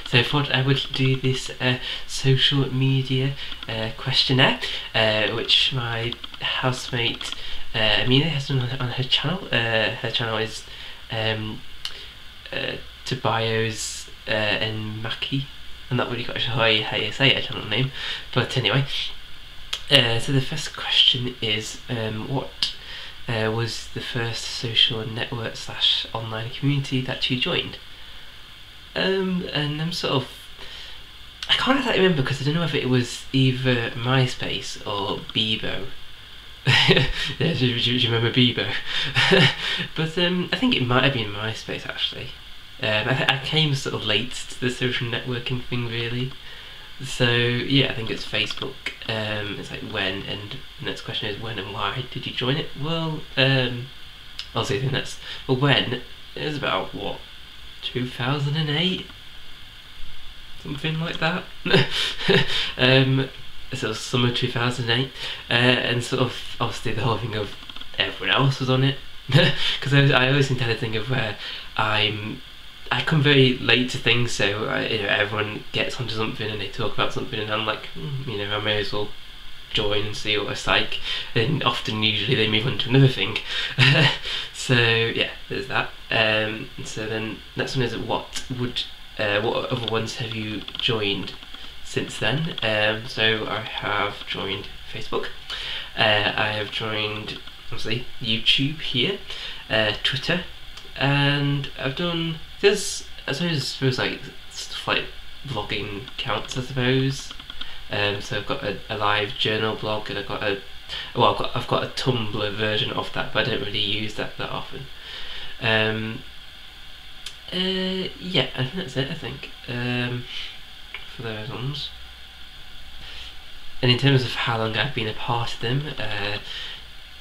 So I thought I would do this social media questionnaire, which my housemate Amelia has done on her channel. Her channel is Tobias and Maki. I'm not really quite sure how you say her channel name, but anyway. So the first question is, what was the first social network / online community that you joined? And I'm sort of, I can't exactly remember because I don't know if it was either MySpace or Bebo. Yeah, do you remember Bebo? But I think it might have been MySpace actually. I came sort of late to the social networking thing really. So yeah, I think it's Facebook. It's like when, and the next question is when and why did you join it? Well, obviously I think that's, well, when, it was about what, 2008? Something like that. Sort of summer 2008, and sort of obviously the whole thing of everyone else was on it, because I always tend to think of where I come very late to things, so everyone gets onto something and they talk about something, and I'm like, I may as well join and see what it's like. And often, usually, they move on to another thing. So yeah, there's that. So then, next one is what other ones have you joined since then? So I have joined Facebook. I have joined obviously YouTube here, Twitter, and I've done. I suppose like stuff like vlogging counts, I suppose. So I've got a live journal blog, and I've got a Tumblr version of that, but I don't really use that often. Yeah, I think that's it. I think for those ones. And in terms of how long I've been a part of them,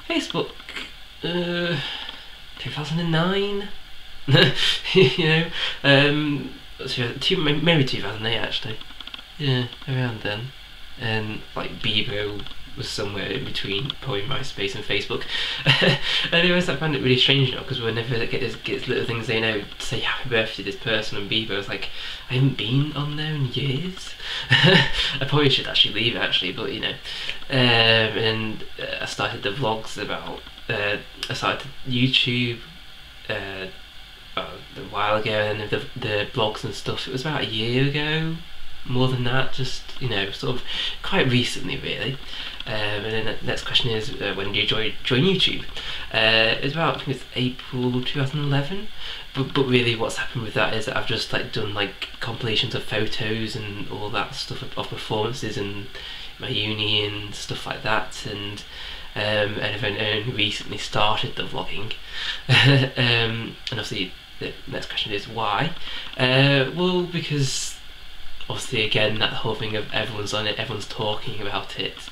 Facebook, 2009. Maybe 2008 actually. Yeah, around then. And like Bebo was somewhere in between probably MySpace and Facebook. Anyways, I find it really strange now because whenever it gets little things they know to say happy birthday to this person on Bebo, it's like I haven't been on there in years. I probably should actually leave it actually, but and I started the vlogs about I started YouTube a while ago, and the blogs and stuff, it was about a year ago, more than that, just sort of quite recently really. And then the next question is, when do you join YouTube? It's about, I think it's April 2011, but really what's happened with that is that I've just done compilations of photos and all that stuff of performances and my uni and stuff like that, and I've only recently started the vlogging. And obviously the next question is why? Well, because obviously again that whole thing of everyone's on it, everyone's talking about it,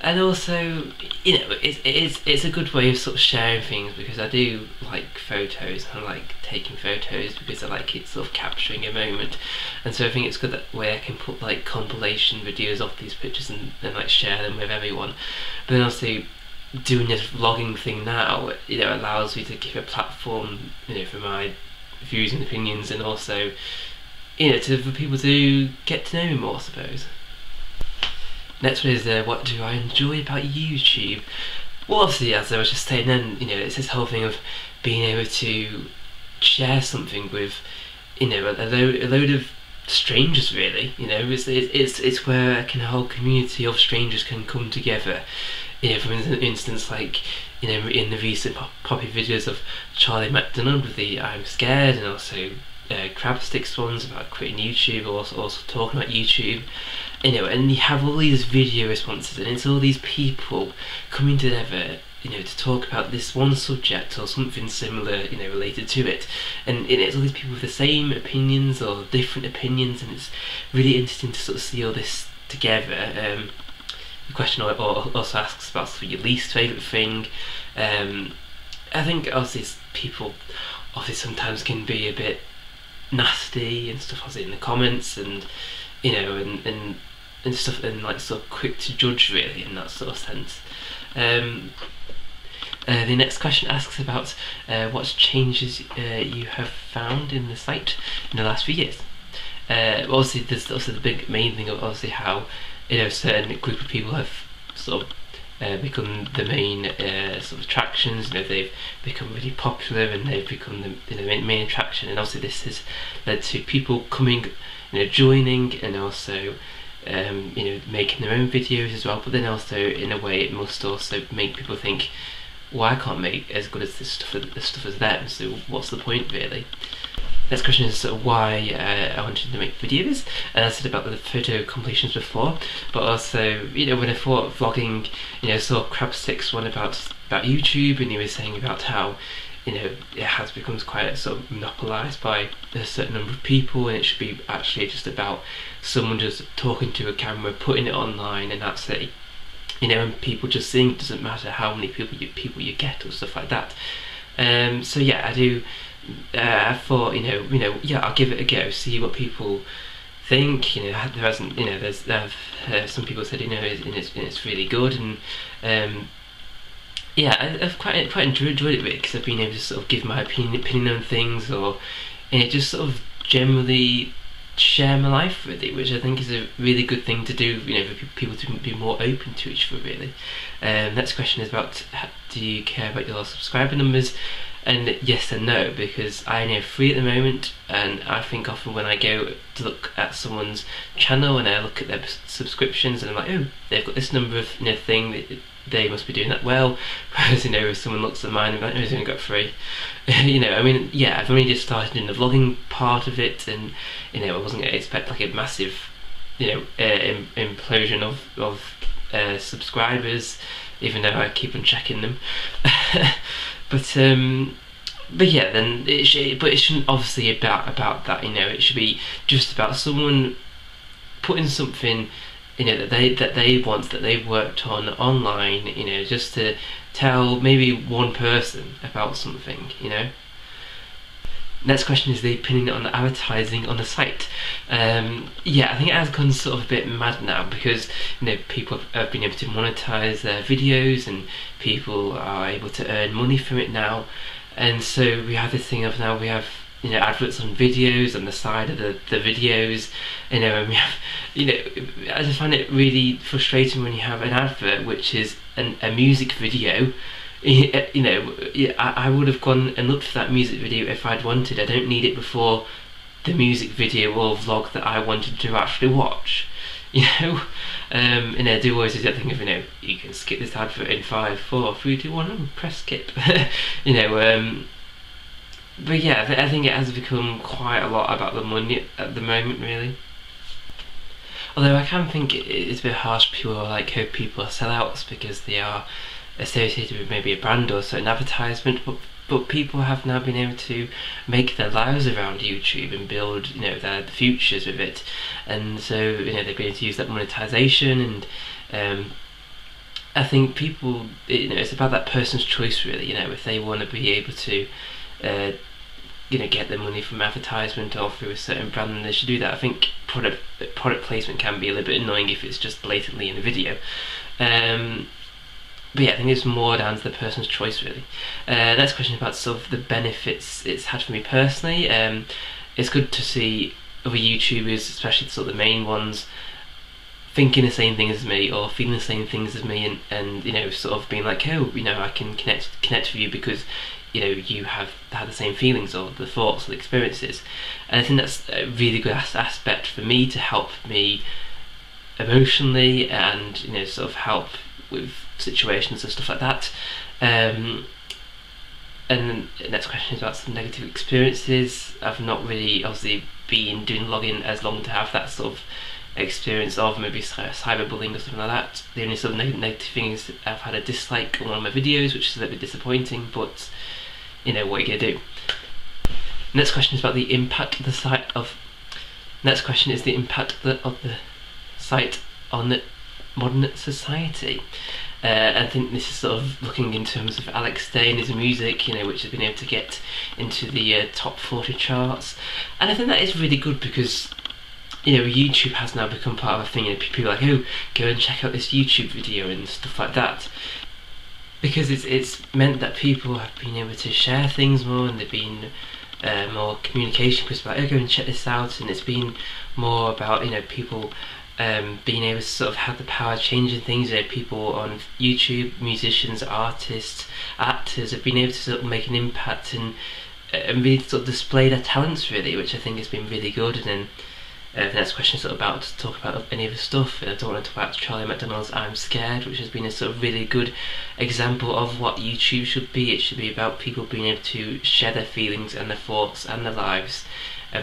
and also it's a good way of sort of sharing things, because I do like photos, I like taking photos because I like it sort of capturing a moment, and so I think it's good that way I can put compilation videos of these pictures and share them with everyone. But then also doing this vlogging thing now, allows me to give a platform, for my views and opinions, and also, for people to get to know me more, I suppose. Next one is, what do I enjoy about YouTube? Well, obviously, as I was just saying then, it's this whole thing of being able to share something with, a load of strangers, really. It's where a whole community of strangers can come together. For instance, in the recent poppy videos of Charlie McDonald with the I'm Scared, and also Crabsticks ones about quitting YouTube, or also talking about YouTube, and you have all these video responses, and it's all these people coming together, to talk about this one subject or something similar, related to it, and it's all these people with the same opinions or different opinions, and it's really interesting to sort of see all this together. The question also asks about sort of your least favourite thing. I think obviously people sometimes can be a bit nasty and stuff, obviously in the comments, and and stuff, and sort of quick to judge really in that sort of sense. The next question asks about what changes you have found in the site in the last few years. Obviously there's also the big main thing of obviously how, you know, a certain group of people have sort of become the main sort of attractions. You know, they've become really popular and they've become the, you know, main attraction, and obviously this has led to people coming, you know, joining, and also you know, making their own videos as well. But then also in a way it must also make people think, well, I can't make as good as this stuff as them, so what's the point really? Next question is sort of why I wanted to make videos, and I said about the photo completions before, but also, you know, when I thought vlogging, you know, saw Crabstick's one about YouTube, and he was saying about how, you know, it has become quite sort of monopolised by a certain number of people, and it should be actually just about someone just talking to a camera, putting it online, and that's it. You know, and people just seeing it, doesn't matter how many people you get or stuff like that. So yeah, I do. I thought, you know, yeah, I'll give it a go, see what people think. You know, there hasn't, you know, there's some people said, you know, it's really good, and yeah, I've quite enjoyed it because I've been able to sort of give my opinion on things, or, you know, just sort of generally share my life really, which I think is a really good thing to do, you know, for people to be more open to each other really. Next question is about, do you care about your subscriber numbers? And yes and no, because I know 3 at the moment, and I think often when I go to look at someone's channel and I look at their subscriptions, and I'm like, oh, they've got this number of, you know, thing, they must be doing that well. Whereas, you know, if someone looks at mine and like, oh, he's only got 3. You know, I mean, yeah, I've only just started in the vlogging part of it, and, you know, I wasn't going to expect like a massive, you know, implosion of subscribers, even though I keep on checking them. But yeah, then it shouldn't obviously about that. You know, it should be just about someone putting something, you know, that they want, that they've worked on online. You know, just to tell maybe one person about something. You know. Next question is the opinion on the advertising on the site. Yeah, I think it has gone sort of a bit mad now, because, you know, people have been able to monetize their videos, and people are able to earn money from it now. And so we have this thing of, now we have, you know, adverts on videos on the side of the videos, you know, and we have, you know, I just find it really frustrating when you have an advert which is a music video. You know, I would have gone and looked for that music video if I'd wanted. I don't need it before the music video or vlog that I wanted to actually watch. You know, and I do always do that thing of, you know, you can skip this advert in 5, 4, 3, 2, 1, and press skip. You know, but yeah, I think it has become quite a lot about the money at the moment, really. Although I can think it's a bit harsh, people are like, how people are sellouts because they are associated with maybe a brand or a certain advertisement, but people have now been able to make their lives around YouTube and build, you know, their futures with it, and so, you know, they've been able to use that monetization, and I think people, you know, it's about that person's choice really. You know, if they want to be able to you know, get their money from advertisement or through a certain brand, then they should do that. I think product placement can be a little bit annoying if it's just blatantly in the video. But yeah, I think it's more down to the person's choice really. Next question is about sort of the benefits it's had for me personally. It's good to see other YouTubers, especially sort of the main ones, thinking the same thing as me or feeling the same things as me, and you know, sort of being like, oh, you know, I can connect with you because, you know, you have had the same feelings or the thoughts or the experiences. And I think that's a really good aspect for me, to help me emotionally and, you know, sort of help with situations and stuff like that. And then the next question is about some negative experiences. I've not really obviously been doing vlogging as long to have that sort of experience of maybe cyberbullying or something like that. The only sort of negative thing is I've had a dislike on one of my videos, which is a little bit disappointing, but you know, what are you gonna do? Next question is about the impact of the site of. Next question is the impact of the site on the modern society. I think this is sort of looking in terms of Alex Day and his music, you know, which has been able to get into the top 40 charts, and I think that is really good because, you know, YouTube has now become part of a thing, and people are like, oh, go and check out this YouTube video and stuff like that, because it's meant that people have been able to share things more, and they've been more communication, because like, oh, go and check this out, and it's been more about people being able to sort of have the power of changing things. People on YouTube, musicians, artists, actors have been able to sort of make an impact and really sort of display their talents, really, which I think has been really good. And then the next question is sort of about to talk about any of the stuff. I don't want to talk about Charlie McDonald's I'm Scared, which has been a sort of really good example of what YouTube should be. It should be about people being able to share their feelings and their thoughts and their lives,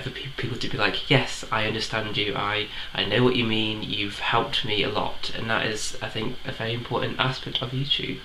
for people to be like, yes, I understand you, I know what you mean, you've helped me a lot. And that is, I think, a very important aspect of YouTube.